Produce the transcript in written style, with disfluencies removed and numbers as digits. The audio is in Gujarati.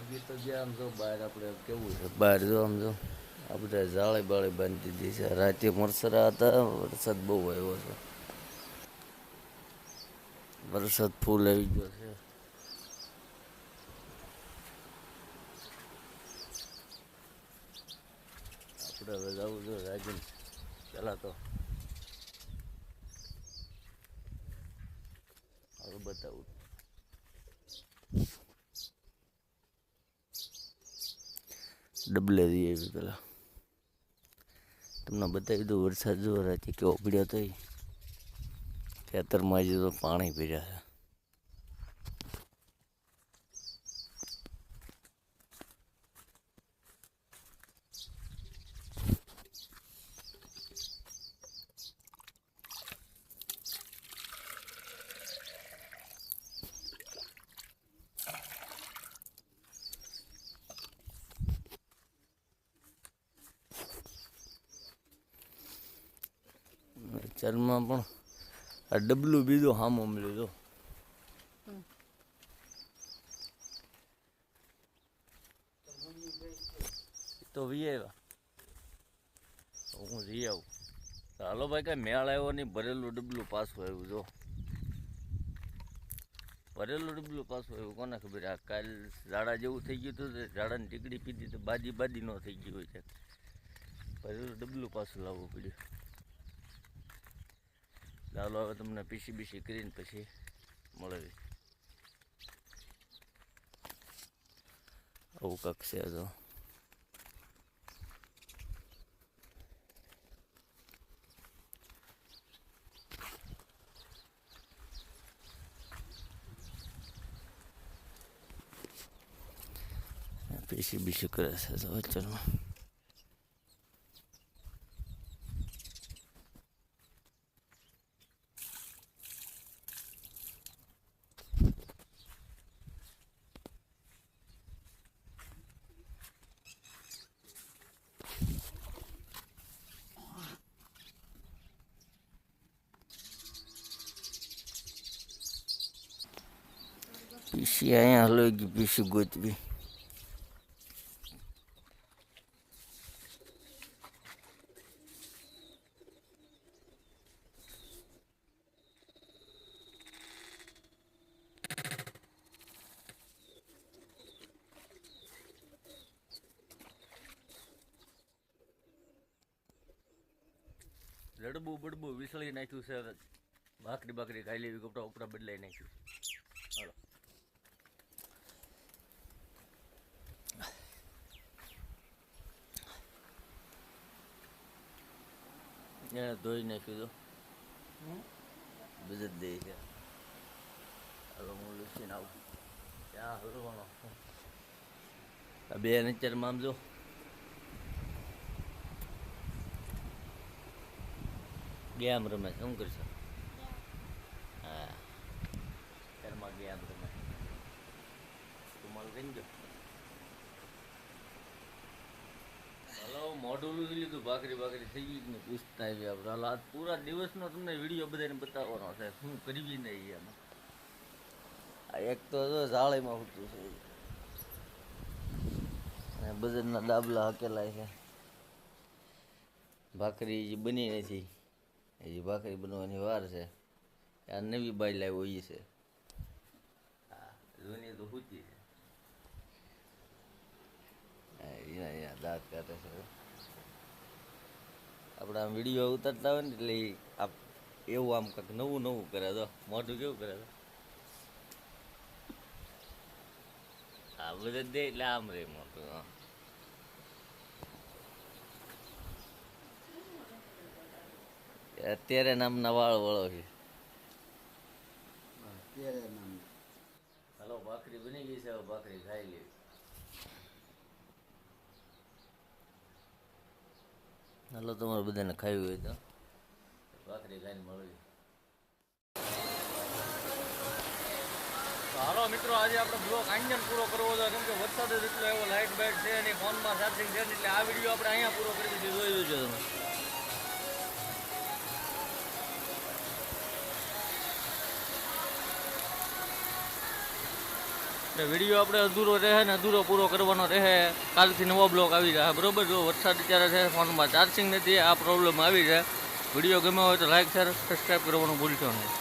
વાગી તો ગયા આમ જો બહાર આપણે કેવું છે બહાર જો આમ જો આ બધા જાળે બાળે બાંધી દીધી છે. રાતે મરસરા હતા, વરસાદ બહુ આવ્યો છે. વરસાદ ફૂલ આવી ગયો છે. આપણે હવે જવું જો રાજન પેલા તો હવે બતાવું ડબલે દઈએ પેલા તમને બતાવી દઉં. વરસાદ જો રાતે કેવો પડ્યો તો ખેતરમાં હજી તો પાણી પીડ્યા છે. ચાલમાં પણ આ ડબલું બીજું હામો મળ્યું જો તો વી આવ્યા હું જઈ આવું. હાલો ભાઈ કઈ મેળ આવ્યો નહીં. ભરેલું ડબલું પાછું આવ્યું જો ભરેલું ડબલું પાછું આવ્યું. કોને ખબર આ કાલ ઝાડા જેવું થઈ ગયું હતું. ઝાડાની ટીકડી પીધી તો બાજી બાજી ન થઈ ગયું હોય છે. ભરેલું ડબલું પાછું લાવવું પડ્યું. ચાલો હવે તમને પીસી બીસી કરીને પછી મળવી. આવું કાંક છે તો પીસી બીસી કરે છે તો ચાલો પીસી અહીંયા હલો ગઈ. પીસી ગોતવી રડબું બડબું વિસળી નાખ્યું છે. ભાખરી બાકરી ખાઈ લેવી, કપડા ઉપડા બદલાઈ નાખ્યું. હાલો એને ધોઈ નાખ્યું તો બજત દે છે. હાલો હું લૂસીને આવું. ત્યાં હલવાનો આ બે નેચરમાં આમ જો ગેમ રમે શું કરશો? હા ઘરમાં ગેમ રમે. તું માલ કઈ ગયો? હલો મોઢું લૂસી લીધું. ભાખરી બાકરી થઈ ગઈ ને પૂછતા આવી આપણે. હાલ આજ પૂરા દિવસનો તમને વિડીયો બધાને બતાવવાનો છે. શું કરવી નહીં એમાં. આ એક તો જો જાળીમાં ઉઠતું છે. અને બજારના ડાબલા હકેલાય છે. ભાખરી હજી બની નથી. હજી ભાખરી બનવાની વાર છે. આ નવી બાઈ લાવ્યો એ છે. હા જૂની તો સૂચી છે. અહીંયા દાંત કાઢે છે. આપણે આમ વિડીયો ઉતારતા હોય ને એટલે એવું આમ કંઈક નવું નવું કરે તો મોઢું કેવું કરે તો આ બધા દે એટલે આમ રે મોટું. હા અત્યારે નામના વાળ વળો છે. હાલો ભાખરી બની ગઈ છે. હવે ભાખરી ખાઈ લેવી. હાલો તમારે બધાને ખાવી હોય તો ભાખરી ખાઈને મળવી. હાલો મિત્રો આજે આપણે બ્લોક આંજન પૂરો કરવો હતો. કેમ કે વરસાદ જ એટલો એવો લાઇટ બાઇટ છે નહીં, ફોનમાં ચાર્જિંગ છે એટલે આ વિડીયો આપણે અહીંયા પૂરો કરી દીધો. જોઈ છો તમે. એટલે વિડીયો આપણે અધૂરો રહે ને અધૂરો પૂરો કરવાનો રહે. કાલથી નવો બ્લોગ આવી રહ્યા બરોબર. જો વરસાદ અત્યારે છે, ફોનમાં ચાર્જિંગ નથી, આ પ્રોબ્લેમ આવી છે. વિડીયો ગમ્યો હોય તો લાઈક શેર સબસ્ક્રાઈબ કરવાનું ભૂલશો નહીં.